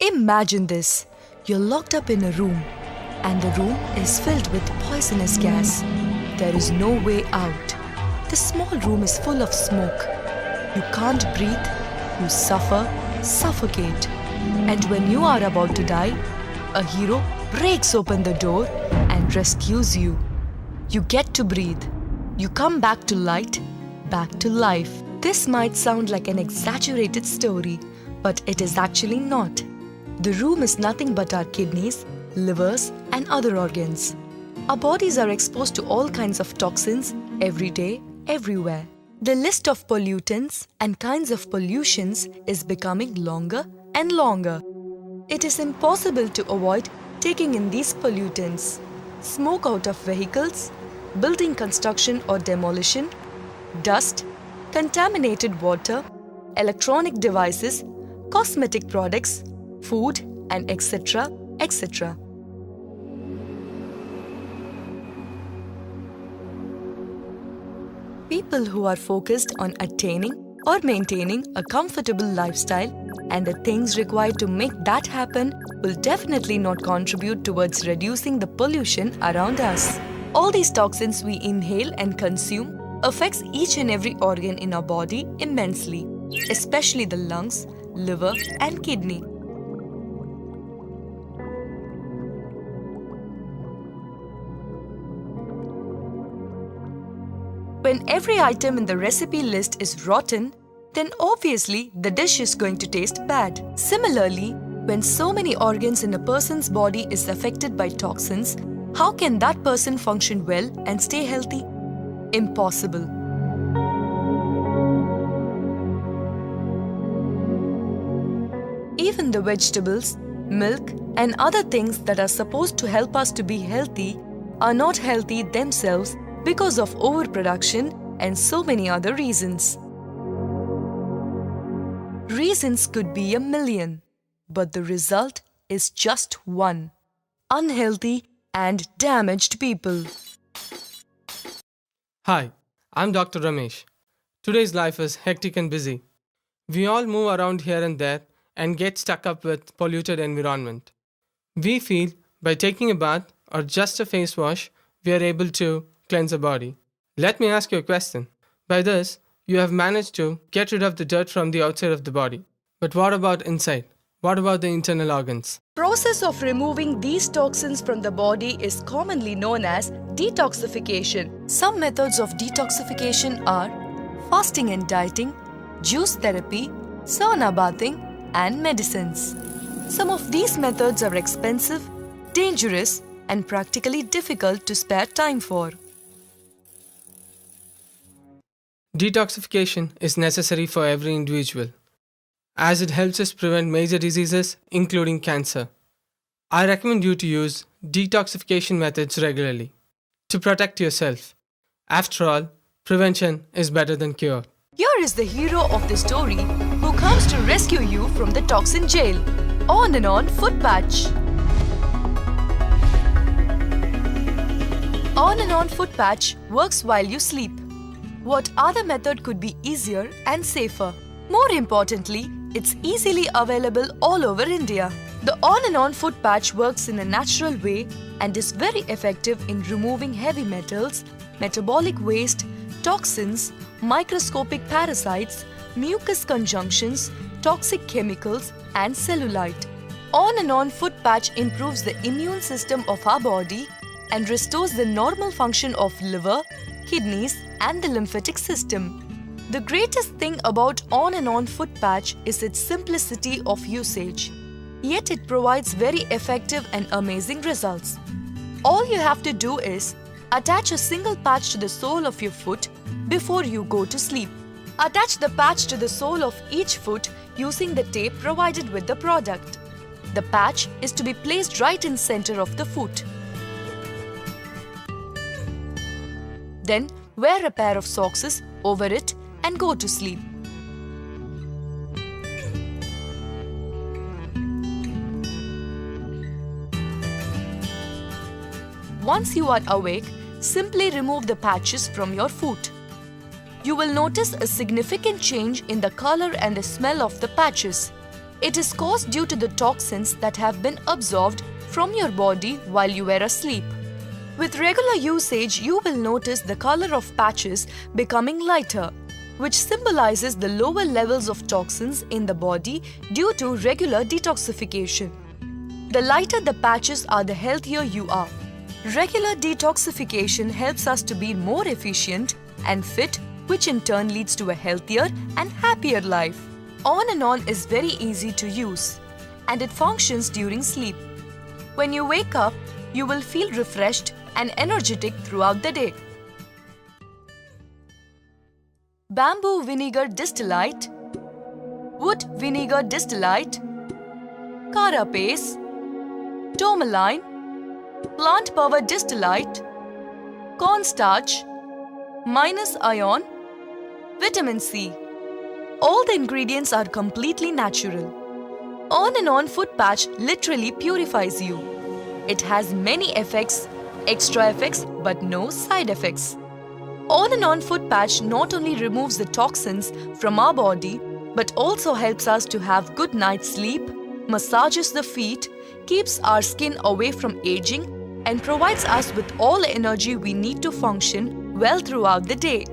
Imagine this. You're locked up in a room, and the room is filled with poisonous gas. There is no way out. The small room is full of smoke. You can't breathe, you suffocate. And when you are about to die, a hero breaks open the door and rescues you. You get to breathe. You come back to light, back to life. This might sound like an exaggerated story, but it is actually not. The room is nothing but our kidneys, livers, and other organs. Our bodies are exposed to all kinds of toxins every day, everywhere. The list of pollutants and kinds of pollutions is becoming longer and longer. It is impossible to avoid taking in these pollutants. Smoke out of vehicles, building construction or demolition, dust, contaminated water, electronic devices, cosmetic products, food, and etc. etc. People who are focused on attaining or maintaining a comfortable lifestyle and the things required to make that happen will definitely not contribute towards reducing the pollution around us. All these toxins we inhale and consume affects each and every organ in our body immensely, especially the lungs, liver, and kidney. When every item in the recipe list is rotten, then obviously the dish is going to taste bad. Similarly, when so many organs in a person's body is affected by toxins, how can that person function well and stay healthy? Impossible. Even the vegetables, milk, and other things that are supposed to help us to be healthy are not healthy themselves because of overproduction and so many other reasons. Reasons could be a million, but the result is just one: unhealthy and damaged people. Hi, I'm Dr. Ramesh. Today's life is hectic and busy. We all move around here and there and get stuck up with polluted environment. We feel by taking a bath or just a face wash, we are able to cleanse our body. Let me ask you a question. By this, you have managed to get rid of the dirt from the outside of the body. But what about inside? What about the internal organs? Process of removing these toxins from the body is commonly known as detoxification. Some methods of detoxification are fasting and dieting, juice therapy, sauna bathing, and medicines. Some of these methods are expensive, dangerous, and practically difficult to spare time for. Detoxification is necessary for every individual, as it helps us prevent major diseases, including cancer. I recommend you to use detoxification methods regularly to protect yourself. After all, prevention is better than cure. Here is the hero of the story who comes to rescue you from the toxin jail. On and On Foot Patch. On and On Foot Patch works while you sleep. What other method could be easier and safer? More importantly, it's easily available all over India. The On and On Foot Patch works in a natural way and is very effective in removing heavy metals, metabolic waste, toxins, microscopic parasites, mucus conjunctions, toxic chemicals, and cellulite. On and On Foot Patch improves the immune system of our body and restores the normal function of liver, kidneys, and the lymphatic system. The greatest thing about On and On Foot Patch is its simplicity of usage. Yet it provides very effective and amazing results. All you have to do is attach a single patch to the sole of your foot before you go to sleep. Attach the patch to the sole of each foot using the tape provided with the product. The patch is to be placed right in center of the foot. Then wear a pair of socks over it and go to sleep. Once you are awake, simply remove the patches from your foot. You will notice a significant change in the color and the smell of the patches. It is caused due to the toxins that have been absorbed from your body while you were asleep. With regular usage, you will notice the color of patches becoming lighter, which symbolizes the lower levels of toxins in the body due to regular detoxification. The lighter the patches are, the healthier you are. Regular detoxification helps us to be more efficient and fit, which in turn leads to a healthier and happier life. On and On is very easy to use, and it functions during sleep. When you wake up, you will feel refreshed and energetic throughout the day. Bamboo vinegar distillate, wood vinegar distillate, carapace, tourmaline, plant power distillate, cornstarch, minus iron, vitamin C. All the ingredients are completely natural. On and On foot patch literally purifies you. It has many effects, extra effects, but no side effects. On and On foot patch not only removes the toxins from our body, but also helps us to have good night's sleep, massages the feet, keeps our skin away from aging, and provides us with all the energy we need to function well throughout the day.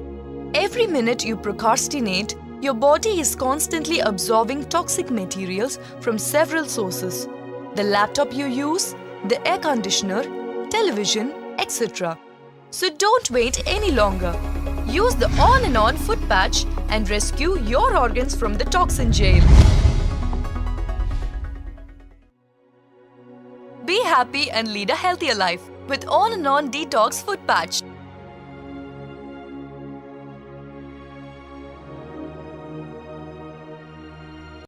Every minute you procrastinate, your body is constantly absorbing toxic materials from several sources. The laptop you use, the air conditioner, television, etc. So don't wait any longer. Use the On and On foot patch and rescue your organs from the toxin jail. Be happy and lead a healthier life with On and On Detox foot patch.